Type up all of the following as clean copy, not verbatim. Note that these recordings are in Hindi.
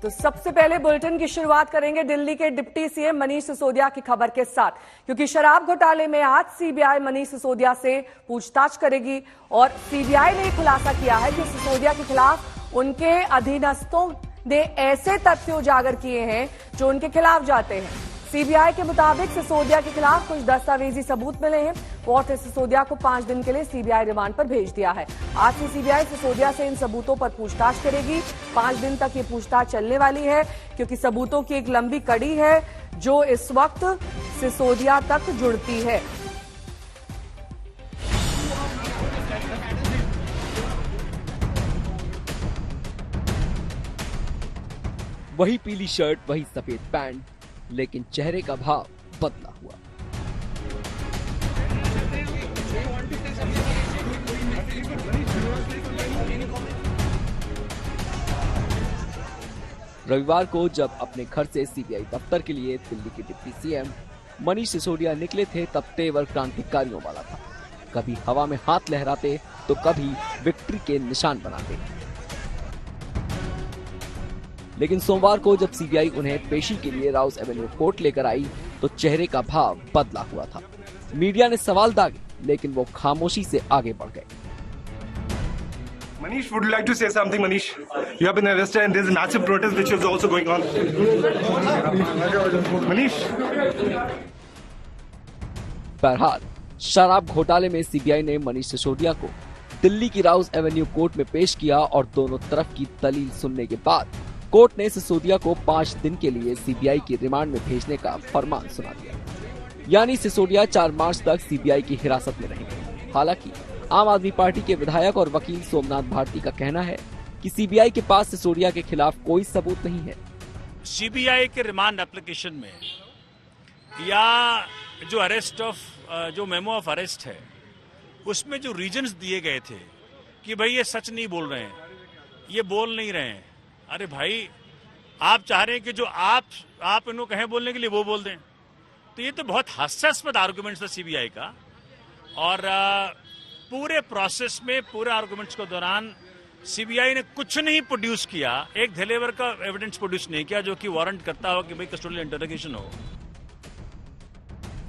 तो सबसे पहले बुलेटिन की शुरुआत करेंगे दिल्ली के डिप्टी सीएम मनीष सिसोदिया की खबर के साथ, क्योंकि शराब घोटाले में आज सीबीआई मनीष सिसोदिया से पूछताछ करेगी और सीबीआई ने खुलासा किया है कि सिसोदिया के खिलाफ उनके अधीनस्थों ने ऐसे तथ्य उजागर किए हैं जो उनके खिलाफ जाते हैं। सीबीआई के मुताबिक सिसोदिया के खिलाफ कुछ दस्तावेजी सबूत मिले हैं। कोर्ट ने सिसोदिया को 5 दिन के लिए सीबीआई रिमांड पर भेज दिया है। आज से सीबीआई सिसोदिया से इन सबूतों पर पूछताछ करेगी। 5 दिन तक ये पूछताछ चलने वाली है, क्योंकि सबूतों की एक लंबी कड़ी है जो इस वक्त सिसोदिया तक जुड़ती है। वही पीली शर्ट, वही सफेद पैंट, लेकिन चेहरे का भाव बदला हुआ। रविवार को जब अपने घर से सीबीआई दफ्तर के लिए दिल्ली के डिप्टी सीएम मनीष सिसोदिया निकले थे, तब तेवर क्रांतिकारियों वाला था। कभी हवा में हाथ लहराते तो कभी विक्ट्री के निशान बनाते। लेकिन सोमवार को जब सीबीआई उन्हें पेशी के लिए राउस एवेन्यू कोर्ट लेकर आई तो चेहरे का भाव बदला हुआ था। मीडिया ने सवाल दागे, लेकिन वो खामोशी से आगे बढ़ गए। Manish, would you like to say something, Manish? You have been arrested and there's a massive protest which is also going on. Manish? बहरहाल, शराब घोटाले में सीबीआई ने मनीष सिसोदिया को दिल्ली की राउस एवेन्यू कोर्ट में पेश किया और दोनों तरफ की दलील सुनने के बाद कोर्ट ने सिसोदिया को 5 दिन के लिए सीबीआई की रिमांड में भेजने का फरमान सुना दिया। यानी सिसोदिया 4 मार्च तक सीबीआई की हिरासत में रहेंगे। हालांकि आम आदमी पार्टी के विधायक और वकील सोमनाथ भारती का कहना है कि सीबीआई के पास सिसोदिया के खिलाफ कोई सबूत नहीं है। सीबीआई के रिमांड एप्लीकेशन में या जो मेमो ऑफ अरेस्ट है, उसमें जो रीजंस दिए गए थे कि भाई ये सच नहीं बोल रहे हैं, ये बोल नहीं रहे हैं। अरे भाई, आप चाह रहे हैं कि जो आप इनको कहें बोलने के लिए वो बोल दें, तो ये तो बहुत हास्यास्पद आर्गुमेंट्स था सीबीआई का। और पूरे प्रोसेस में, पूरे आर्गुमेंट्स के दौरान सीबीआई ने कुछ नहीं प्रोड्यूस किया, एक धलेवर का एविडेंस प्रोड्यूस नहीं किया जो कि वारंट करता हो कि भाई कस्टोडियल इंटरोगेशन हो।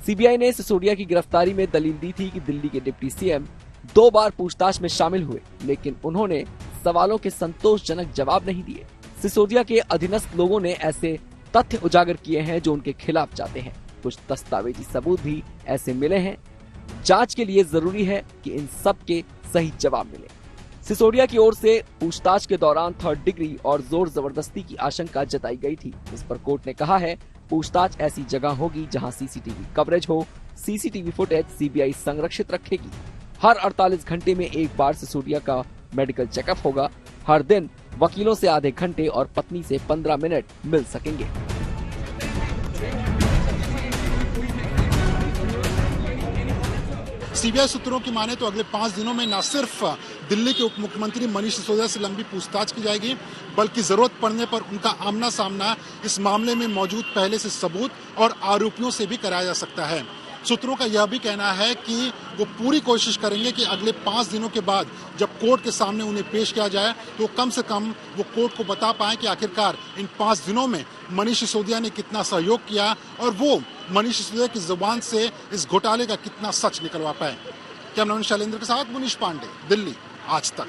सीबीआई ने सिसोदिया की गिरफ्तारी में दलील दी थी कि दिल्ली के डिप्टी सीएम 2 बार पूछताछ में शामिल हुए, लेकिन उन्होंने सवालों के संतोषजनक जवाब नहीं दिए। सिसोदिया के अधीनस्थ लोगों ने ऐसे तथ्य उजागर किए हैं जो उनके खिलाफ जाते हैं। कुछ दस्तावेजी सबूत भी ऐसे मिले हैं। जांच के लिए जरूरी है कि इन सब के सही जवाब मिले। सिसोदिया की ओर से पूछताछ के दौरान 3rd डिग्री और जोर जबरदस्ती की आशंका जताई गई थी। इस पर कोर्ट ने कहा है, पूछताछ ऐसी जगह होगी जहां सीसीटीवी कवरेज हो। सीसीटीवी फुटेज सीबीआई संरक्षित रखेगी। हर 48 घंटे में एक बार सिसोदिया का मेडिकल चेकअप होगा। हर दिन वकीलों से आधे घंटे और पत्नी से 15 मिनट मिल सकेंगे। सीबीआई सूत्रों की माने तो अगले 5 दिनों में न सिर्फ दिल्ली के उप मुख्यमंत्री मनीष सिसोदिया से लंबी पूछताछ की जाएगी, बल्कि जरूरत पड़ने पर उनका आमना सामना इस मामले में मौजूद पहले से सबूत और आरोपियों से भी कराया जा सकता है। सूत्रों का यह भी कहना है कि वो पूरी कोशिश करेंगे कि अगले 5 दिनों के बाद जब कोर्ट के सामने उन्हें पेश किया जाए तो कम से कम वो कोर्ट को बता पाएं कि आखिरकार इन 5 दिनों में मनीष सिसोदिया ने कितना सहयोग किया और वो मनीष सिसोदिया की जुबान से इस घोटाले का कितना सच निकलवा पाए। कैमरामैन शैलेंद्र के साथ मुनीश पांडे, दिल्ली, आज तक।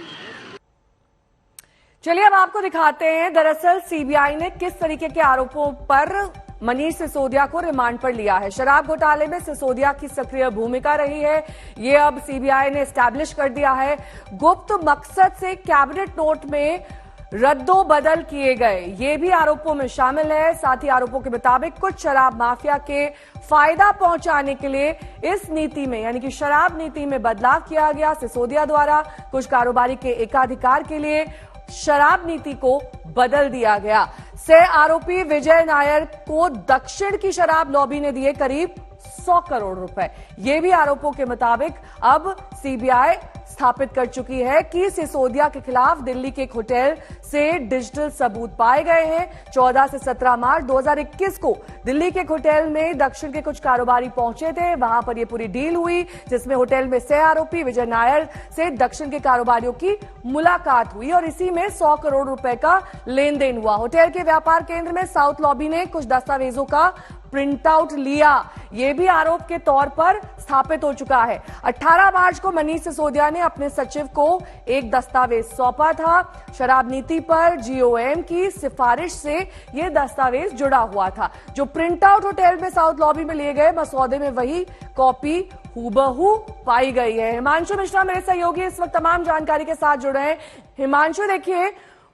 चलिए अब आपको दिखाते हैं दरअसल सीबीआई ने किस तरीके के आरोपों पर मनीष सिसोदिया को रिमांड पर लिया है। शराब घोटाले में सिसोदिया की सक्रिय भूमिका रही है, ये अब सीबीआई ने एस्टैब्लिश कर दिया है। गुप्त मकसद से कैबिनेट नोट में रद्दो बदल किए गए, ये भी आरोपों में शामिल है। साथ ही आरोपों के मुताबिक कुछ शराब माफिया के फायदा पहुंचाने के लिए इस नीति में, यानी कि शराब नीति में बदलाव किया गया सिसोदिया द्वारा। कुछ कारोबारी के एकाधिकार के लिए शराब नीति को बदल दिया गया। सह आरोपी विजय नायर को दक्षिण की शराब लॉबी ने दिए करीब 100 करोड़ रुपए। ये भी आरोपों के मुताबिक अब सीबीआई स्थापित कर चुकी है कि सिसोदिया के खिलाफ दिल्ली के एक होटल से डिजिटल सबूत पाए गए हैं। 14 से 17 मार्च 2021 को दिल्ली के एक होटल में दक्षिण के कुछ कारोबारी पहुंचे थे। वहां पर यह पूरी डील हुई, जिसमें होटल में सह आरोपी विजय नायर से दक्षिण के कारोबारियों की मुलाकात हुई और इसी में 100 करोड़ रुपए का लेन देन हुआ। होटल के व्यापार केंद्र में साउथ लॉबी ने कुछ दस्तावेजों का प्रिंट आउट लिया, यह भी आरोप के तौर पर स्थापित हो चुका है। 18 मार्च को मनीष सिसोदिया ने अपने सचिव को एक दस्तावेज सौंपा था। शराब नीति पर जीओएम की सिफारिश से यह दस्तावेज जुड़ा हुआ था। जो प्रिंट आउट होटल में साउथ लॉबी में लिए गए मसौदे में वही कॉपी हूबहू पाई गई है। हिमांशु मिश्रा मेरे सहयोगी इस वक्त तमाम जानकारी के साथ जुड़े हैं। हिमांशु, देखिए,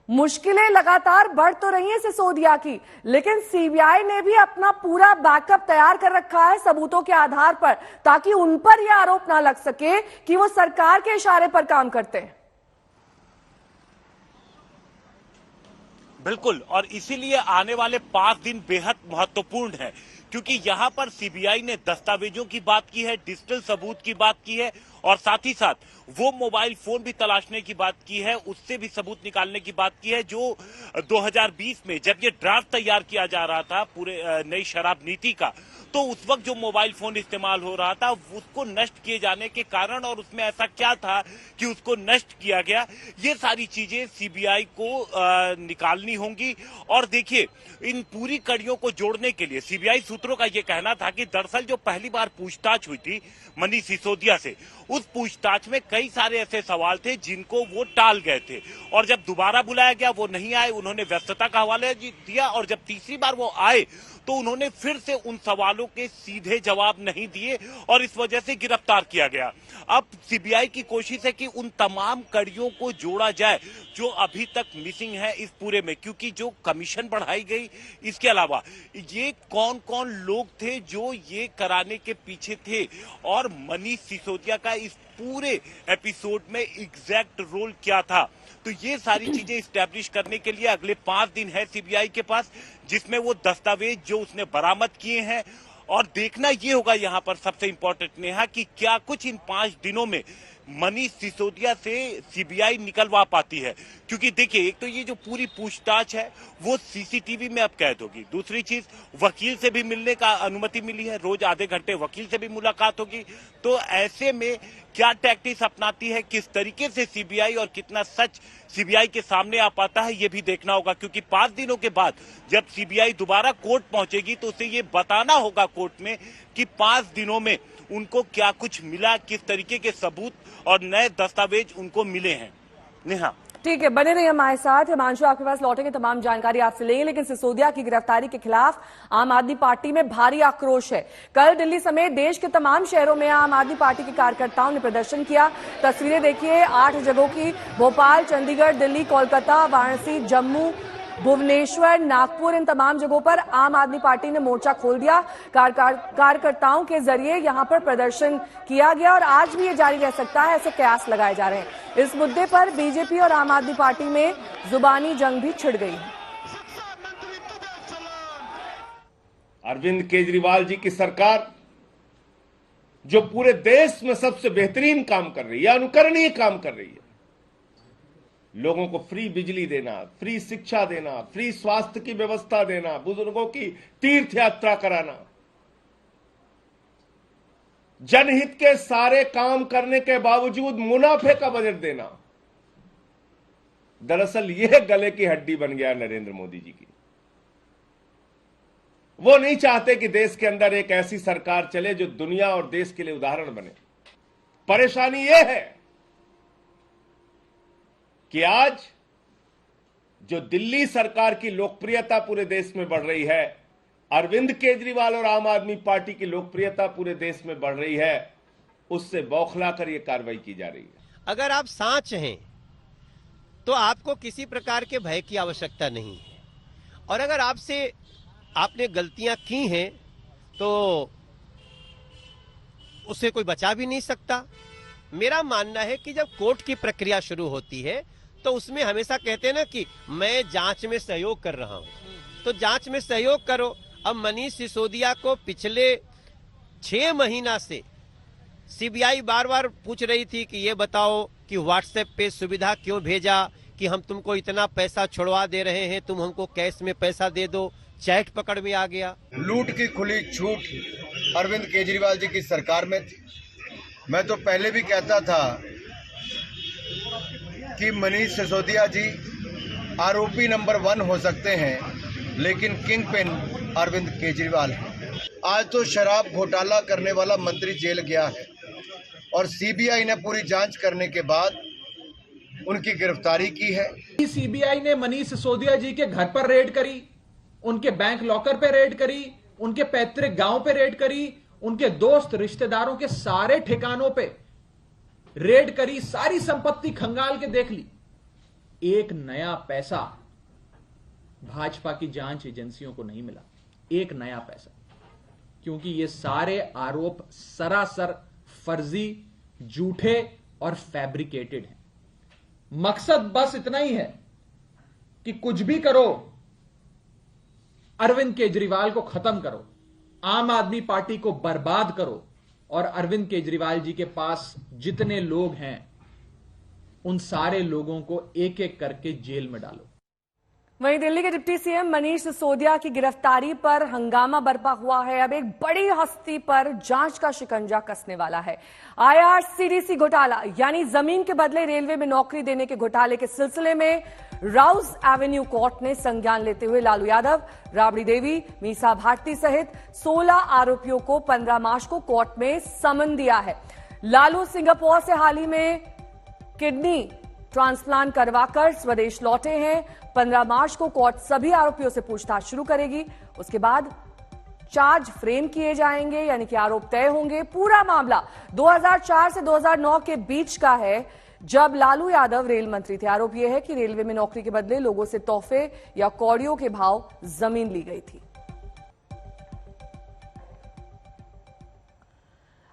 मुश्किलें लगातार बढ़ तो रही हैं सिसोदिया की, लेकिन सीबीआई ने भी अपना पूरा बैकअप तैयार कर रखा है सबूतों के आधार पर, ताकि उन पर यह आरोप ना लग सके कि वो सरकार के इशारे पर काम करते हैं। बिल्कुल, और इसीलिए आने वाले 5 दिन बेहद महत्वपूर्ण है, क्योंकि यहां पर सीबीआई ने दस्तावेजों की बात की है, डिजिटल सबूत की बात की है और साथ ही साथ वो मोबाइल फोन भी तलाशने की बात की है, उससे भी सबूत निकालने की बात की है जो 2020 में जब ये ड्राफ्ट तैयार किया जा रहा था पूरे नई शराब नीति का, तो उस वक्त जो मोबाइल फोन इस्तेमाल हो रहा था उसको नष्ट किए जाने के कारण और उसमें ऐसा क्या था कि उसको नष्ट किया गया, ये सारी चीजें सीबीआई को निकालनी होंगी। और देखिए, इन पूरी कड़ियों को जोड़ने के लिए सीबीआई सूत्रों का यह कहना था कि दरअसल जो पहली बार पूछताछ हुई थी मनीष सिसोदिया से, उस पूछताछ में कई सारे ऐसे सवाल थे जिनको वो टाल गए थे और जब दोबारा बुलाया गया वो नहीं आए, उन्होंने व्यस्तता का हवाला दिया और जब तीसरी बार वो आए तो उन्होंने फिर से उन सवालों के सीधे जवाब नहीं दिए और इस वजह से गिरफ्तार किया गया। अब सीबीआई की कोशिश है कि उन तमाम कड़ियों को जोड़ा जाए जो अभी तक मिसिंग है इस पूरे में, क्योंकि जो कमीशन बढ़ाई गई, इसके अलावा ये कौन कौन लोग थे जो ये कराने के पीछे थे और मनीष सिसोदिया का इस पूरे एपिसोड में एग्जैक्ट रोल क्या था, तो ये सारी चीजें स्टैब्लिश करने के लिए अगले 5 दिन है सीबीआई के पास, जिसमें वो दस्तावेज जो उसने बरामद किए हैं और देखना ये होगा यहाँ पर सबसे इंपॉर्टेंट नेहा कि क्या कुछ इन 5 दिनों में मनीष सिसोदिया से सीबीआई निकलवा पाती है। क्योंकि देखिए, एक तो ये जो पूरी पूछताछ है वो सीसीटीवी में अब कैद होगी, दूसरी चीज वकील से भी मिलने का अनुमति मिली है, रोज आधे घंटे वकील से भी मुलाकात होगी। तो ऐसे में क्या टैक्टिक्स अपनाती है, किस तरीके से सीबीआई और कितना सच सीबीआई के सामने आ पाता है, ये भी देखना होगा। क्योंकि 5 दिनों के बाद जब सीबीआई दोबारा कोर्ट पहुंचेगी तो उसे ये बताना होगा कोर्ट में कि 5 दिनों में उनको क्या कुछ मिला, किस तरीके के सबूत और नए दस्तावेज उनको मिले हैं। नेहा, ठीक है, बने रहिए हमारे साथ। हिमांशु, आपके पास लौटेंगे, तमाम जानकारी आपसे लेंगे, लेकिन सिसोदिया की गिरफ्तारी के खिलाफ आम आदमी पार्टी में भारी आक्रोश है। कल दिल्ली समेत देश के तमाम शहरों में आम आदमी पार्टी के कार्यकर्ताओं ने प्रदर्शन किया। तस्वीरें देखिए 8 जगहों की, भोपाल, चंडीगढ़, दिल्ली, कोलकाता, वाराणसी, जम्मू, भुवनेश्वर, नागपुर, इन तमाम जगहों पर आम आदमी पार्टी ने मोर्चा खोल दिया। कार्यकर्ताओं के जरिए यहां पर प्रदर्शन किया गया और आज भी ये जारी रह सकता है, ऐसे कयास लगाए जा रहे हैं। इस मुद्दे पर बीजेपी और आम आदमी पार्टी में जुबानी जंग भी छिड़ गई है। अरविंद केजरीवाल जी की सरकार जो पूरे देश में सबसे बेहतरीन काम कर रही है, अनुकरणीय काम कर रही है, लोगों को फ्री बिजली देना, फ्री शिक्षा देना, फ्री स्वास्थ्य की व्यवस्था देना, बुजुर्गों की तीर्थ यात्रा कराना, जनहित के सारे काम करने के बावजूद मुनाफे का बजट देना, दरअसल यह गले की हड्डी बन गया नरेंद्र मोदी जी की। वो नहीं चाहते कि देश के अंदर एक ऐसी सरकार चले जो दुनिया और देश के लिए उदाहरण बने। परेशानी यह है कि आज जो दिल्ली सरकार की लोकप्रियता पूरे देश में बढ़ रही है, अरविंद केजरीवाल और आम आदमी पार्टी की लोकप्रियता पूरे देश में बढ़ रही है, उससे बौखलाकर यह कार्रवाई की जा रही है। अगर आप सांच हैं तो आपको किसी प्रकार के भय की आवश्यकता नहीं है, और अगर आपने गलतियां की हैं तो उससे कोई बचा भी नहीं सकता। मेरा मानना है कि जब कोर्ट की प्रक्रिया शुरू होती है तो उसमें हमेशा कहते हैं ना कि मैं जांच में सहयोग कर रहा हूं, तो जांच में सहयोग करो। अब मनीष सिसोदिया को पिछले 6 महीना से सीबीआई बार बार पूछ रही थी कि ये बताओ कि व्हाट्सएप पे सुविधा क्यों भेजा कि हम तुमको इतना पैसा छुड़वा दे रहे हैं, तुम हमको कैश में पैसा दे दो। चैट पकड़ में आ गया। लूट की खुली छूट अरविंद केजरीवाल जी की सरकार में थी। मैं तो पहले भी कहता था कि मनीष सिसोदिया जी आरोपी नंबर 1 हो सकते हैं, लेकिन किंग पिन अरविंद केजरीवाल है। आज तो शराब घोटाला करने वाला मंत्री जेल गया है और सीबीआई ने पूरी जांच करने के बाद उनकी गिरफ्तारी की है। सीबीआई ने मनीष सिसोदिया जी के घर पर रेड करी, उनके बैंक लॉकर पे रेड करी, उनके पैतृक गांव पे रेड करी, उनके दोस्त रिश्तेदारों के सारे ठिकानों पे रेड करी, सारी संपत्ति खंगाल के देख ली। एक नया पैसा भाजपा की जांच एजेंसियों को नहीं मिला, एक नया पैसा, क्योंकि ये सारे आरोप सरासर फर्जी, झूठे और फैब्रिकेटेड हैं। मकसद बस इतना ही है कि कुछ भी करो, अरविंद केजरीवाल को खत्म करो, आम आदमी पार्टी को बर्बाद करो और अरविंद केजरीवाल जी के पास जितने लोग हैं उन सारे लोगों को एक एक करके जेल में डालो। वहीं दिल्ली के डिप्टी सीएम मनीष सिसोदिया की गिरफ्तारी पर हंगामा बरपा हुआ है। अब एक बड़ी हस्ती पर जांच का शिकंजा कसने वाला है। आईआरसीटीसी घोटाला यानी जमीन के बदले रेलवे में नौकरी देने के घोटाले के सिलसिले में राउज एवेन्यू कोर्ट ने संज्ञान लेते हुए लालू यादव, राबड़ी देवी, मीसा भारती सहित 16 आरोपियों को 15 मार्च को कोर्ट में समन दिया है। लालू सिंगापुर से हाल ही में किडनी ट्रांसप्लांट करवाकर स्वदेश लौटे हैं। 15 मार्च को कोर्ट सभी आरोपियों से पूछताछ शुरू करेगी। उसके बाद चार्ज फ्रेम किए जाएंगे, यानी कि आरोप तय होंगे। पूरा मामला 2004 से 2009 के बीच का है, जब लालू यादव रेल मंत्री थे। आरोप यह है कि रेलवे में नौकरी के बदले लोगों से तोहफे या कौड़ियों के भाव जमीन ली गई थी।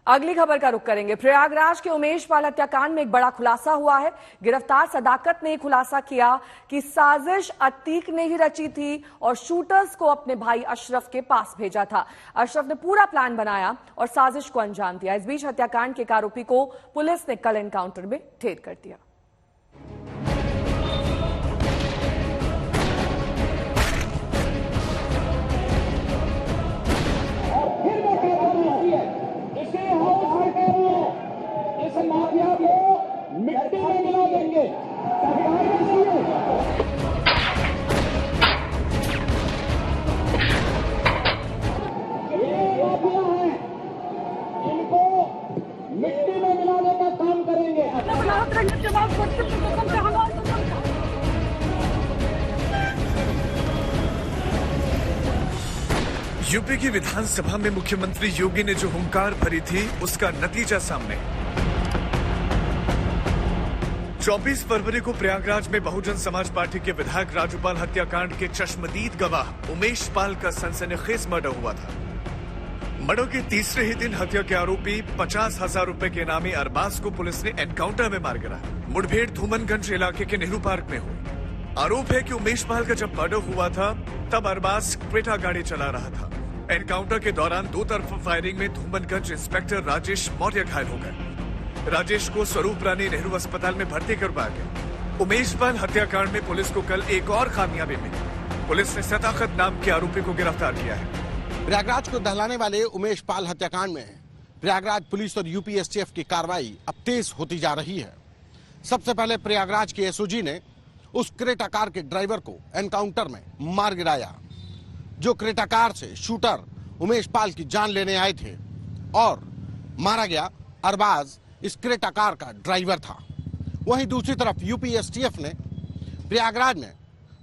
अगली खबर का रुख करेंगे। प्रयागराज के उमेश पाल हत्याकांड में एक बड़ा खुलासा हुआ है। गिरफ्तार सदाकत ने खुलासा किया कि साजिश अतीक ने ही रची थी और शूटर्स को अपने भाई अशरफ के पास भेजा था। अशरफ ने पूरा प्लान बनाया और साजिश को अंजाम दिया। इस बीच हत्याकांड के एक आरोपी को पुलिस ने कल एनकाउंटर में ढेर कर दिया। माफिया को मिट्टी में मिला देंगे। ये माफिया है, इनको मिट्टी में मिलाने का काम करेंगे। यूपी की विधानसभा में मुख्यमंत्री योगी ने जो हुंकार भरी थी, उसका नतीजा सामने। 24 फरवरी को प्रयागराज में बहुजन समाज पार्टी के विधायक राजूपाल हत्याकांड के चश्मदीद गवाह उमेश पाल का सनसनीखेज मर्डर हुआ था। मर्डर के तीसरे ही दिन हत्या के आरोपी 50,000 रुपए के इनामी अरबाज को पुलिस ने एनकाउंटर में मार गिराया। मुठभेड़ धूमनगंज इलाके के नेहरू पार्क में हुई। आरोप है कि उमेश पाल का जब मर्डर हुआ था तब अरबाज क्रेटा गाड़ी चला रहा था। एनकाउंटर के दौरान दो तरफा फायरिंग में धूमनगंज इंस्पेक्टर राजेश मौर्य घायल हो गए। राजेश को स्वरूप रानी नेहरू अस्पताल में भर्ती करवाया गया। उमेश पाल हत्याकांड में पुलिस को कल एक और कामयाबी मिली। पुलिस ने सदाकत नाम के आरोपी को गिरफ्तार किया है। प्रयागराज को दहलाने वाले उमेश पाल हत्याकांड में प्रयागराज पुलिस और यूपी एसटीएफ की कार्रवाई अब तेज होती जा रही है। सबसे पहले प्रयागराज के एसओजी ने उस क्रेटा कार के ड्राइवर को एनकाउंटर में मार गिराया, जो क्रेटा कार से शूटर उमेश पाल की जान लेने आए थे, और मारा गया अरबाज इस क्रेटा कार का ड्राइवर था। वहीं दूसरी तरफ यूपी एसटीएफ ने प्रयागराज में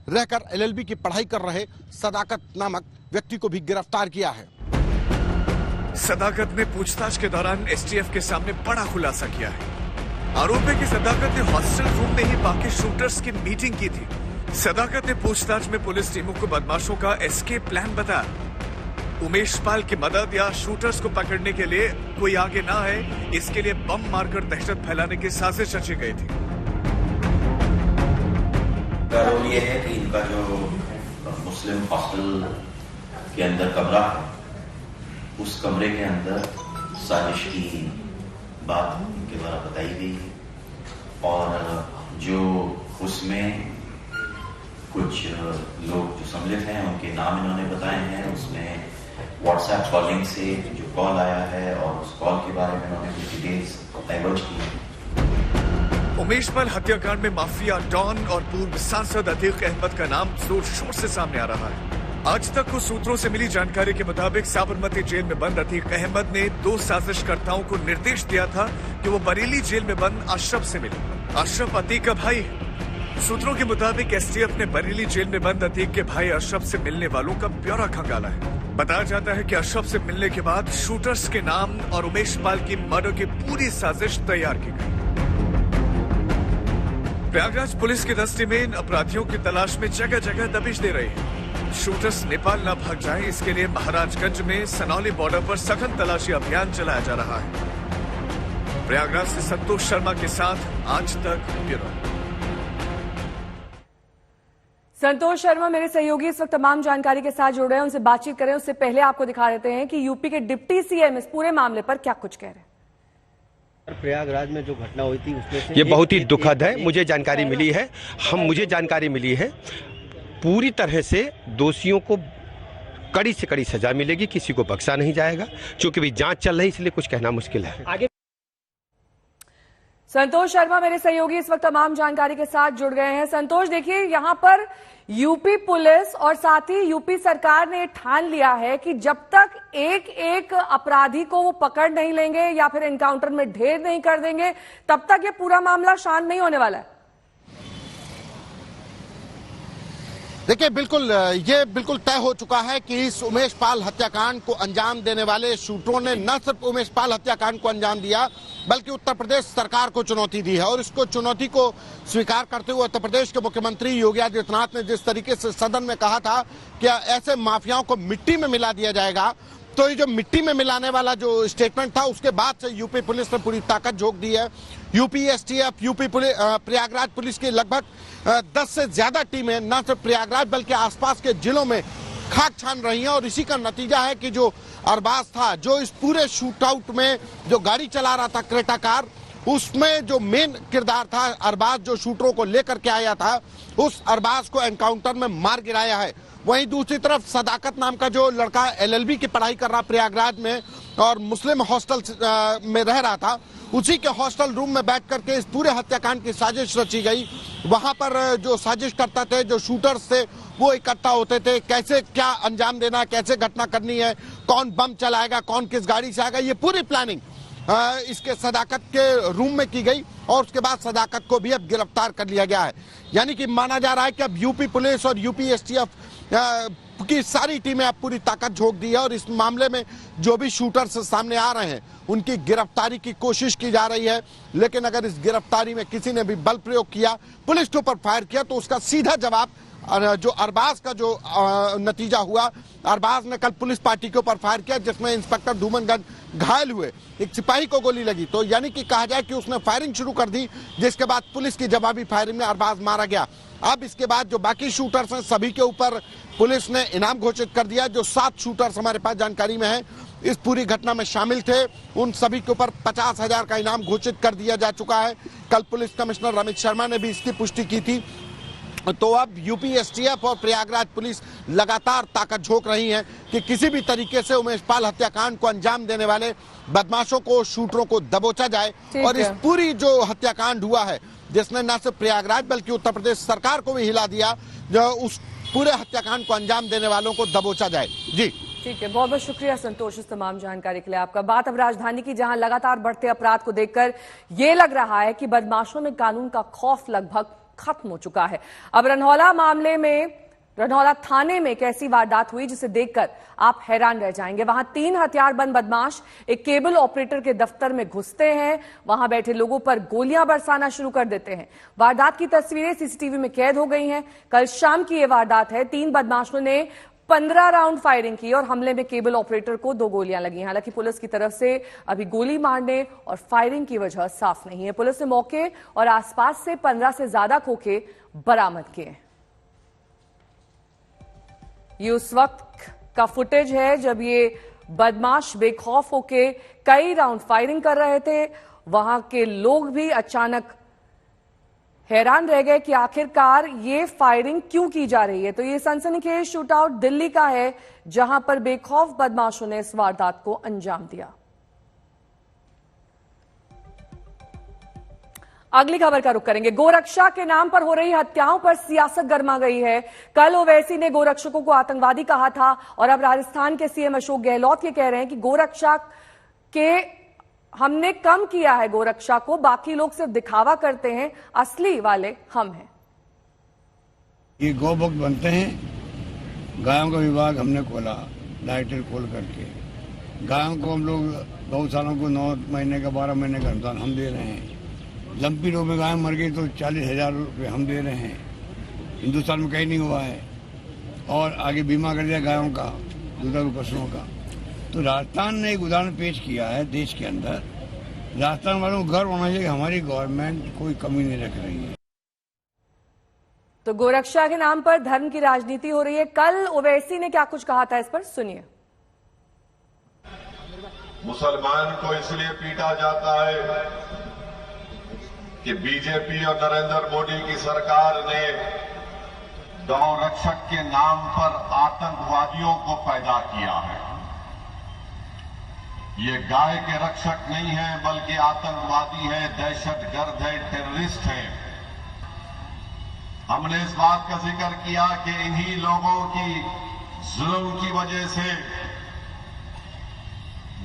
रहकर एलएलबी की पढ़ाई कर रहे सदाकत नामक व्यक्ति को भी गिरफ्तार किया है। सदाकत ने पूछताछ के दौरान एसटीएफ के सामने बड़ा खुलासा किया है। आरोप है कि सदाकत ने हॉस्टल रूम में ही बाकी शूटर्स की मीटिंग की थी। सदाकत ने पूछताछ में पुलिस टीमों को बदमाशों का एस्केप प्लान बताया। उमेश पाल की मदद या शूटर्स को पकड़ने के लिए कोई आगे ना आए, इसके लिए बम मारकर दहशत फैलाने की साजिश रची गई थी। रोल ये है कि इनका जो मुस्लिम हॉस्टल के अंदर कमरा है, उस कमरे के अंदर साजिश की बात इनके द्वारा बताई गई है और जो उसमें कुछ लोग जो सम्मिलित हैं उनके नाम इन्होंने बताए हैं। उसमें व्हाट्सएप कॉलिंग से जो कॉल आया है और उस कॉल के बारे में उन्होंने कुछ डिटेल्स डाइवर्ज की है। उमेश पाल हत्याकांड में माफिया डॉन और पूर्व सांसद अतीक अहमद का नाम जोर शोर से सामने आ रहा है। आज तक कुछ सूत्रों से मिली जानकारी के मुताबिक साबरमती जेल में बंद अतीक अहमद ने 2 साजिशकर्ताओं को निर्देश दिया था कि वो बरेली जेल में बंद अशरफ से मिले। अशरफ अतीक का भाई है। सूत्रों के मुताबिक एसटीएफ ने बरेली जेल में बंद अतीक के भाई अशरफ से मिलने वालों का ब्यौरा खंगाला है। बताया जाता है कि अशरफ से मिलने के बाद शूटर्स के नाम और उमेश पाल की मर्डर की पूरी साजिश तैयार की गई। प्रयागराज पुलिस की दस्ते में इन अपराधियों की तलाश में जगह जगह दबिश दे रही है। शूटर्स नेपाल न भाग जाए इसके लिए महाराजगंज में सनौली बॉर्डर पर सघन तलाशी अभियान चलाया जा रहा है। प्रयागराज से संतोष शर्मा के साथ आज तक ब्यूरो। संतोष शर्मा मेरे सहयोगी इस वक्त तमाम जानकारी के साथ जुड़ रहे हैं, उनसे बातचीत करें। उससे पहले आपको दिखा देते हैं कि यूपी के डिप्टी सीएम इस पूरे मामले पर क्या कुछ कह रहे हैं। प्रयागराज में जो घटना हुई थी उसमें से ये बहुत ही दुखद है। मुझे जानकारी मिली है पूरी तरह से दोषियों को कड़ी से कड़ी सजा मिलेगी, किसी को बख्शा नहीं जाएगा। चूंकि भी जांच चल रही इसलिए कुछ कहना मुश्किल है। आगे संतोष शर्मा मेरे सहयोगी इस वक्त तमाम जानकारी के साथ जुड़ गए हैं। संतोष, देखिए यहां पर यूपी पुलिस और साथ ही यूपी सरकार ने ठान लिया है कि जब तक एक एक अपराधी को वो पकड़ नहीं लेंगे या फिर एनकाउंटर में ढेर नहीं कर देंगे तब तक ये पूरा मामला शांत नहीं होने वाला है। देखिए ये बिल्कुल तय हो चुका है कि इस उमेश पाल हत्याकांड को अंजाम देने वाले शूटरों ने न सिर्फ उमेश पाल हत्याकांड को अंजाम दिया बल्कि उत्तर प्रदेश सरकार को चुनौती दी है। और इसको चुनौती को स्वीकार करते हुए उत्तर प्रदेश के मुख्यमंत्री योगी आदित्यनाथ ने जिस तरीके से सदन में कहा था कि ऐसे माफियाओं को मिट्टी में मिला दिया जाएगा, तो ये जो मिट्टी में मिलाने वाला जो स्टेटमेंट था उसके बाद से यूपी पुलिस ने पूरी ताकत झोंक दी है। UP STF, UP Prayagraj police की लगभग 10 से ज्यादा टीमें न सिर्फ प्रयागराज बल्कि आसपास के जिलों में खाक छान रही हैं। और इसी का नतीजा है कि जो अरबाज था, जो इस पूरे शूटआउट में जो गाड़ी चला रहा था क्रेटा कार, उसमें जो मेन किरदार था अरबाज जो शूटरों को लेकर के आया था, उस अरबाज को एनकाउंटर में मार गिराया है। वहीं दूसरी तरफ सदाकत नाम का जो लड़का एलएलबी की पढ़ाई कर रहा प्रयागराज में और मुस्लिम हॉस्टल में रह रहा था, उसी के हॉस्टल रूम में बैठ करके इस पूरे हत्याकांड की साजिश रची गई। वहां पर जो साजिश करता थे, जो शूटर्स थे, वो इकट्ठा होते थे, कैसे क्या अंजाम देना, कैसे घटना करनी है, कौन बम चलाएगा, कौन किस गाड़ी से आएगा, ये पूरी प्लानिंग इसके सदाकत के रूम में की गई। और उसके बाद सदाकत को भी अब गिरफ्तार कर लिया गया है। यानी कि माना जा रहा है कि अब यूपी पुलिस और यूपी एसटीएफ की सारी टीमें अब पूरी ताकत झोंक दी है और इस मामले में जो भी शूटर्स सामने आ रहे हैं उनकी गिरफ्तारी की कोशिश की जा रही है। लेकिन अगर इस गिरफ्तारी में किसी ने भी बल प्रयोग किया, पुलिस के ऊपर फायर किया, तो उसका सीधा जवाब जो अरबाज का जो नतीजा हुआ, अरबाज ने कल पुलिस पार्टी के ऊपर फायर किया जिसमें इंस्पेक्टर धूमनगंज घायल हुए, एक सिपाही को गोली लगी। तो यानी कि कहा जाए कि उसने फायरिंग शुरू कर दी, जिसके बाद पुलिस की जवाबी फायरिंग में अरबाज मारा गया। अब इसके बाद जो बाकी शूटर्स हैं सभी के ऊपर पुलिस ने इनाम घोषित कर दिया। जो 7 शूटर्स हमारे पास जानकारी में है इस पूरी घटना में शामिल थे, उन सभी के ऊपर 50,000 का इनाम घोषित कर दिया जा चुका है। कल पुलिस कमिश्नर रमेश शर्मा ने भी इसकी पुष्टि की थी। तो अब यूपी एसटीएफ और प्रयागराज पुलिस लगातार ताकत झोंक रही है कि किसी भी तरीके से उमेश पाल हत्याकांड को अंजाम देने वाले बदमाशों को, शूटरों को दबोचा जाए। और इस पूरी जो हत्याकांड हुआ है जिसने न सिर्फ प्रयागराज बल्कि उत्तर प्रदेश सरकार को भी हिला दिया, जो उस पूरे हत्याकांड को अंजाम देने वालों को दबोचा जाए। जी ठीक है, बहुत बहुत शुक्रिया संतोष इस तमाम जानकारी के लिए आपका। बात अब राजधानी की, जहां लगातार बढ़ते अपराध को देखकर ये लग रहा है कि बदमाशों में कानून का खौफ लगभग खत्म हो चुका है। अब रन्हौला मामले में, रन्हौला थाने में एक ऐसी वारदात हुई जिसे देखकर आप हैरान रह जाएंगे। वहां 3 हथियारबंद बदमाश एक केबल ऑपरेटर के दफ्तर में घुसते हैं, वहां बैठे लोगों पर गोलियां बरसाना शुरू कर देते हैं। वारदात की तस्वीरें सीसीटीवी में कैद हो गई हैं। कल शाम की यह वारदात है। 3 बदमाशों ने 15 राउंड फायरिंग की और हमले में केबल ऑपरेटर को 2 गोलियां लगी। हालांकि पुलिस की तरफ से अभी गोली मारने और फायरिंग की वजह साफ नहीं है। पुलिस ने मौके और आसपास से 15 से ज्यादा खोखे बरामद किए। ये उस वक्त का फुटेज है जब ये बदमाश बेखौफ होके कई राउंड फायरिंग कर रहे थे वहां के लोग भी अचानक हैरान रह गए कि आखिरकार ये फायरिंग क्यों की जा रही है। तो ये सनसनीखेज शूटआउट दिल्ली का है, जहां पर बेखौफ बदमाशों ने इस वारदात को अंजाम दिया। अगली खबर का रुख करेंगे। गोरक्षा के नाम पर हो रही हत्याओं पर सियासत गर्मा गई है। कल ओवैसी ने गोरक्षकों को आतंकवादी कहा था और अब राजस्थान के सीएम अशोक गहलोत ये कह रहे हैं कि गोरक्षा के हमने कम किया है, गोरक्षा को बाकी लोग सिर्फ दिखावा करते हैं, असली वाले हम हैं। ये गौभक्त बनते हैं, गायों का विभाग हमने खोला लाइटर खोल करके। गायों को हम लोग गौशालाओं को 9 महीने का 12 महीने का अनुदान हम दे रहे हैं। लंपी रोग में गाय मर गई तो 40,000 रुपये हम दे रहे हैं। हिंदुस्तान में कहीं नहीं हुआ है। और आगे बीमा कर दिया गायों का, दुधारू पशुओं का। तो राजस्थान ने एक उदाहरण पेश किया है देश के अंदर। राजस्थान वालों को गर्व होना चाहिए कि हमारी गवर्नमेंट कोई कमी नहीं रख रही है। तो गोरक्षा के नाम पर धर्म की राजनीति हो रही है। कल ओवैसी ने क्या कुछ कहा था, इस पर सुनिए। मुसलमान को इसलिए पीटा जाता है कि बीजेपी और नरेंद्र मोदी की सरकार ने गौ रक्षक के नाम पर आतंकवादियों को पैदा किया है। ये गाय के रक्षक नहीं है, बल्कि आतंकवादी है, दहशतगर्द है, टेररिस्ट है। हमने इस बात का जिक्र किया कि इन्हीं लोगों की जुल्म की वजह से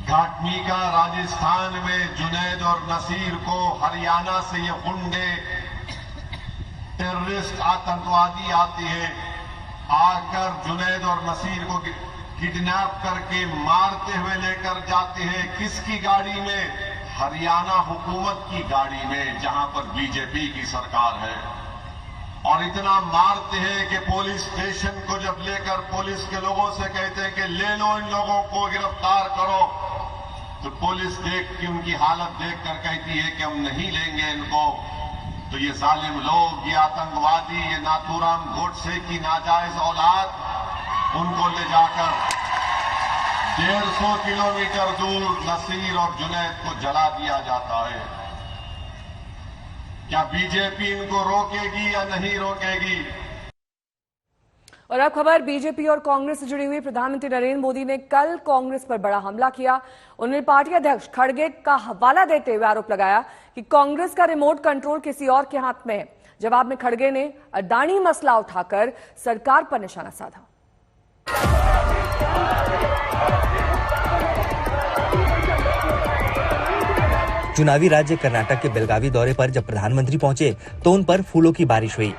घाटमीका राजस्थान में जुनैद और नसीर को हरियाणा से ये गुंडे टेररिस्ट आतंकवादी आते हैं, आकर जुनैद और नसीर को किडनैप करके मारते हुए लेकर जाते हैं। किसकी गाड़ी में? हरियाणा हुकूमत की गाड़ी में, जहां पर बीजेपी की सरकार है। और इतना मारते हैं कि पुलिस स्टेशन को जब लेकर पुलिस के लोगों से कहते हैं कि ले लो इन लोगों को, गिरफ्तार करो, तो पुलिस देख के उनकी हालत देखकर कहती है कि हम नहीं लेंगे इनको। तो ये जालिम लोग, ये आतंकवादी, ये नाथूराम गोडसे की नाजायज औलाद, उनको ले जाकर 150 किलोमीटर दूर नसीर और जुनैद को जला दिया जाता है। क्या बीजेपी इनको रोकेगी या नहीं रोकेगी? और अब खबर बीजेपी और कांग्रेस से जुड़ी हुई। प्रधानमंत्री नरेंद्र मोदी ने कल कांग्रेस पर बड़ा हमला किया। उन्होंने पार्टी अध्यक्ष खड़गे का हवाला देते हुए आरोप लगाया कि कांग्रेस का रिमोट कंट्रोल किसी और के हाथ में है। जवाब में खड़गे ने अडानी मसला उठाकर सरकार पर निशाना साधा। चुनावी राज्य कर्नाटक के बेलगावी दौरे पर जब प्रधानमंत्री पहुंचे तो उन पर फूलों की बारिश हुई।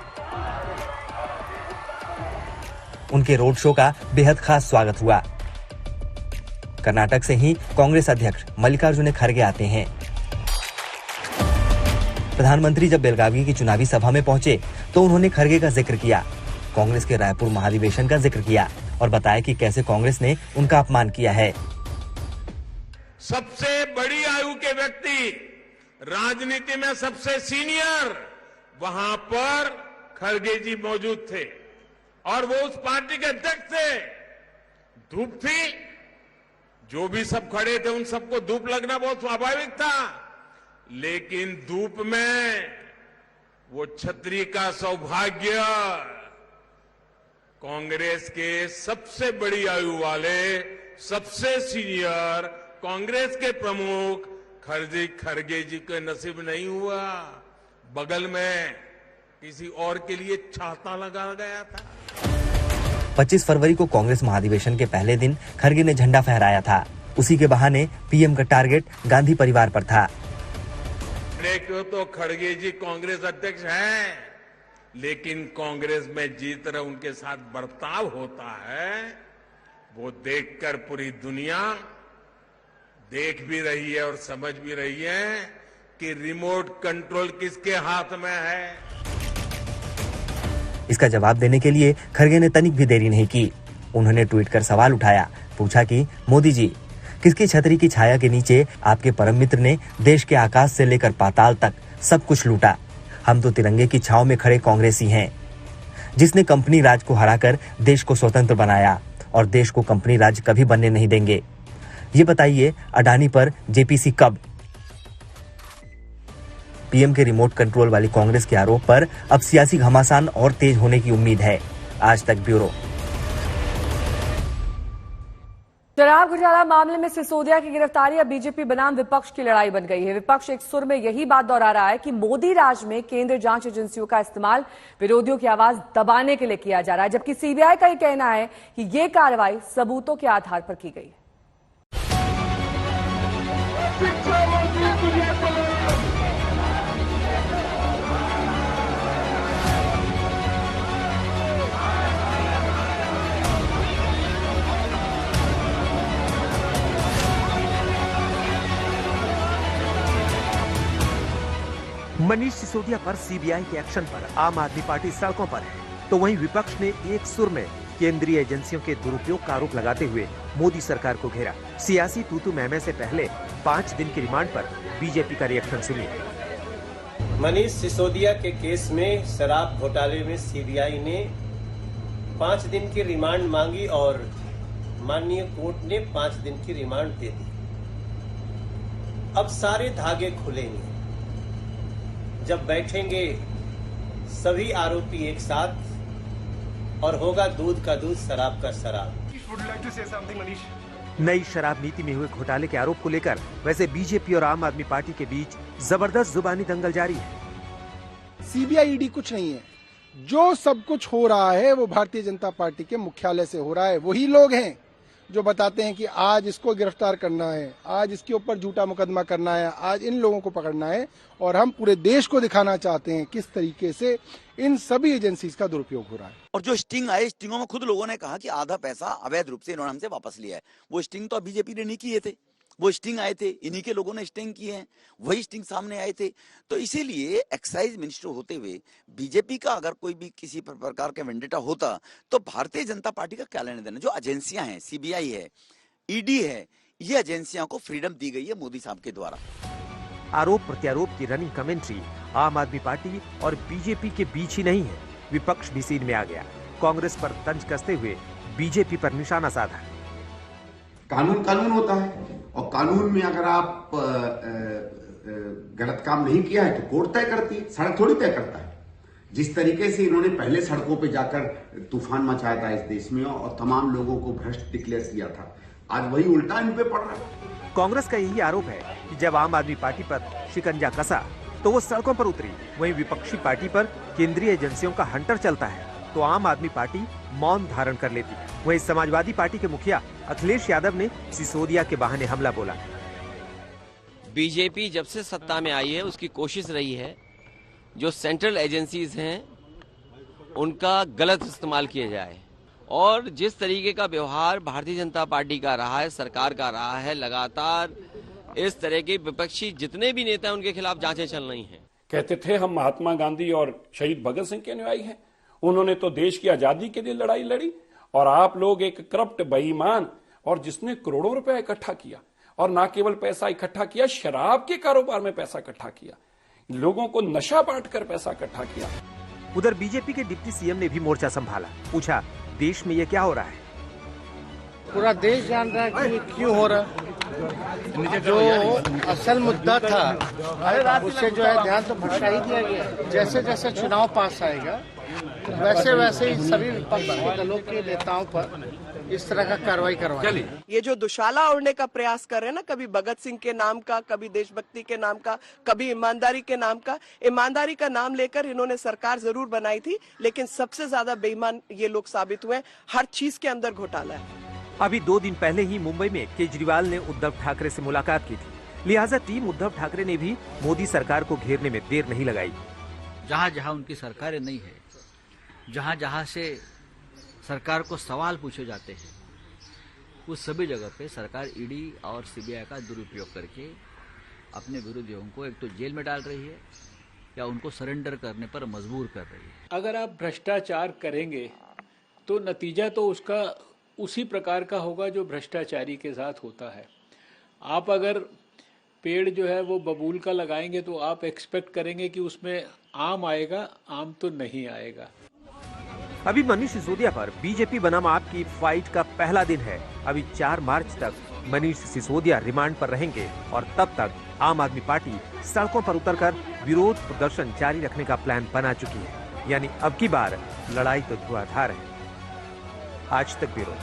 उनके रोड शो का बेहद खास स्वागत हुआ। कर्नाटक से ही कांग्रेस अध्यक्ष मल्लिकार्जुन खड़गे आते हैं। प्रधानमंत्री जब बेलगावी की चुनावी सभा में पहुंचे तो उन्होंने खड़गे का जिक्र किया, कांग्रेस के रायपुर महाधिवेशन का जिक्र किया और बताया कि कैसे कांग्रेस ने उनका अपमान किया है। सबसे बड़ी आयु के व्यक्ति, राजनीति में सबसे सीनियर, वहां पर खड़गे जी मौजूद थे और वो उस पार्टी के अध्यक्ष थे। धूप थी, जो भी सब खड़े थे उन सबको धूप लगना बहुत स्वाभाविक था, लेकिन धूप में वो छतरी का सौभाग्य कांग्रेस के सबसे बड़ी आयु वाले, सबसे सीनियर कांग्रेस के प्रमुख खड़गे जी के नसीब नहीं हुआ। बगल में किसी और के लिए छाता लगा गया था। 25 फरवरी को कांग्रेस महाधिवेशन के पहले दिन खड़गे ने झंडा फहराया था। उसी के बहाने पीएम का टारगेट गांधी परिवार पर था। क्यों तो खड़गे जी कांग्रेस अध्यक्ष हैं, लेकिन कांग्रेस में जिस तरह उनके साथ बर्ताव होता है वो देखकर पूरी दुनिया देख भी रही है और समझ भी रही है कि रिमोट कंट्रोल किसके हाथ में है। इसका जवाब देने के लिए खड़गे ने तनिक भी देरी नहीं की। उन्होंने ट्वीट कर सवाल उठाया, पूछा कि मोदी जी, किसकी छतरी की छाया के नीचे आपके परम मित्र ने देश के आकाश से लेकर पाताल तक सब कुछ लूटा। हम तो तिरंगे की छाव में खड़े कांग्रेसी हैं, जिसने कंपनी राज को हराकर देश को स्वतंत्र बनाया और देश को कंपनी राज कभी बनने नहीं देंगे। ये बताइए, अडानी पर जेपीसी कब? पीएम के रिमोट कंट्रोल वाली कांग्रेस के आरोप पर अब सियासी घमासान और तेज होने की उम्मीद है। आज तक ब्यूरो। शराब घोटाला मामले में सिसोदिया की गिरफ्तारी अब बीजेपी बनाम विपक्ष की लड़ाई बन गई है। विपक्ष एक सुर में यही बात दोहरा रहा है कि मोदी राज में केंद्रीय जांच एजेंसियों का इस्तेमाल विरोधियों की आवाज दबाने के लिए किया जा रहा है, जबकि सीबीआई का यह कहना है कि यह कार्रवाई सबूतों के आधार पर की गई है। मनीष सिसोदिया पर सीबीआई के एक्शन पर आम आदमी पार्टी सड़कों पर है, तो वहीं विपक्ष ने एक सुर में केंद्रीय एजेंसियों के दुरुपयोग का आरोप लगाते हुए मोदी सरकार को घेरा। सियासी तूतू महमे से पहले 5 दिन की रिमांड पर बीजेपी का रिएक्शन सुनिए। मनीष सिसोदिया के केस में शराब घोटाले में सीबीआई ने 5 दिन की रिमांड मांगी और माननीय कोर्ट ने 5 दिन की रिमांड दे दी। अब सारे धागे खुलेंगे जब बैठेंगे सभी आरोपी एक साथ और होगा दूध का दूध शराब का शराब। नई शराब नीति में हुए घोटाले के आरोप को लेकर वैसे बीजेपी और आम आदमी पार्टी के बीच जबरदस्त जुबानी दंगल जारी है। सीबीआई ईडी कुछ नहीं है, जो सब कुछ हो रहा है वो भारतीय जनता पार्टी के मुख्यालय से हो रहा है। वही लोग हैं जो बताते हैं कि आज इसको गिरफ्तार करना है, आज इसके ऊपर झूठा मुकदमा करना है, आज इन लोगों को पकड़ना है, और हम पूरे देश को दिखाना चाहते हैं किस तरीके से इन सभी एजेंसीज का दुरुपयोग हो रहा है। और जो स्टिंग आए, स्टिंगों में खुद लोगों ने कहा कि आधा पैसा अवैध रूप से इन्होंने हमसे वापस लिया है। वो स्टिंग तो बीजेपी ने नहीं किए थे, वो स्टिंग आए थे, इन्हीं के लोगों ने स्टिंग किए हैं, वही स्टिंग सामने आए थे। तो इसीलिए एक्साइज मिनिस्टर होते हुए बीजेपी का अगर कोई भी किसी प्रकार का वेंडेटा होता तो भारतीय जनता पार्टी का क्या लेने देना। जो एजेंसियां हैं, सीबीआई है, ईडी है, ये एजेंसियों को फ्रीडम दी गई है मोदी साहब के द्वारा। आरोप प्रत्यारोप की रनिंग कमेंट्री आम आदमी पार्टी और बीजेपी के बीच ही नहीं है, विपक्ष भी सीन में आ गया। कांग्रेस पर तंज कसते हुए बीजेपी पर निशाना साधा। कानून कानून होता है और कानून में अगर आप गलत काम नहीं किया है तो कोर्ट तय करती है, सड़क थोड़ी तय करता है। जिस तरीके से इन्होंने पहले सड़कों पे जाकर तूफान मचाया था इस देश में और तमाम लोगों को भ्रष्ट डिक्लेयर किया था, आज वही उल्टा इन पे पड़ रहा है। कांग्रेस का यही आरोप है कि जब आम आदमी पार्टी पर शिकंजा कसा तो वो सड़कों पर उतरी, वहीं विपक्षी पार्टी पर केंद्रीय एजेंसियों का हंटर चलता है तो आम आदमी पार्टी मौन धारण कर लेती है। वहीं समाजवादी पार्टी के मुखिया अखिलेश यादव ने सिसोदिया के बहाने हमला बोला। बीजेपी जब से सत्ता में आई है उसकी कोशिश रही है जो सेंट्रल एजेंसीज हैं उनका गलत इस्तेमाल किया जाए, और जिस तरीके का व्यवहार भारतीय जनता पार्टी का रहा है, सरकार का रहा है, लगातार इस तरह के विपक्षी जितने भी नेता हैं उनके खिलाफ जांचें चल रही हैं। कहते थे हम महात्मा गांधी और शहीद भगत सिंह के अनुयायी हैं, उन्होंने तो देश की आजादी के लिए लड़ाई लड़ी, और आप लोग एक करप्ट बेईमान और जिसने करोड़ों रुपया इकट्ठा किया, और ना केवल पैसा इकट्ठा किया, शराब के कारोबार में पैसा इकट्ठा किया, लोगों को नशा बांटकर पैसा इकट्ठा किया। उधर बीजेपी के डिप्टी सीएम ने भी मोर्चा संभाला, पूछा देश में ये क्या हो रहा है। पूरा देश जान रहा है कि क्यों हो रहा है। जो असल मुद्दा था उससे जो है ध्यान तो भटका ही दिया गया। जैसे जैसे चुनाव पास आएगा वैसे वैसे ही सभी विपक्ष के दलों के नेताओं पर इस तरह का कार्रवाई करवाएंगे। ये जो दुशाला ओढ़ने का प्रयास कर रहे हैं ना, कभी भगत सिंह के नाम का, कभी देशभक्ति के नाम का, कभी ईमानदारी के नाम का, ईमानदारी का नाम लेकर इन्होंने सरकार जरूर बनाई थी, लेकिन सबसे ज्यादा बेईमान ये लोग साबित हुए। हर चीज के अंदर घोटाला है। अभी 2 दिन पहले ही मुंबई में केजरीवाल ने उद्धव ठाकरे से मुलाकात की थी, लिहाजा टीम उद्धव ठाकरे ने भी मोदी सरकार को घेरने में देर नहीं लगाई। जहाँ जहाँ उनकी सरकारें नहीं है, जहाँ जहाँ से सरकार को सवाल पूछे जाते हैं, उस सभी जगह पे सरकार ईडी और सीबीआई का दुरुपयोग करके अपने विरोधियों को एक तो जेल में डाल रही है या उनको सरेंडर करने पर मजबूर कर रही है। अगर आप भ्रष्टाचार करेंगे तो नतीजा तो उसका उसी प्रकार का होगा जो भ्रष्टाचारी के साथ होता है। आप अगर पेड़ जो है वो बबूल का लगाएंगे तो आप एक्सपेक्ट करेंगे कि उसमें आम आएगा, आम तो नहीं आएगा। अभी मनीष सिसोदिया पर बीजेपी बनाम आप की फाइट का पहला दिन है। अभी 4 मार्च तक मनीष सिसोदिया रिमांड पर रहेंगे और तब तक आम आदमी पार्टी सड़कों पर उतरकर विरोध प्रदर्शन जारी रखने का प्लान बना चुकी है। यानी अब की बार लड़ाई तो धुआंधार है। आज तक ब्यूरो।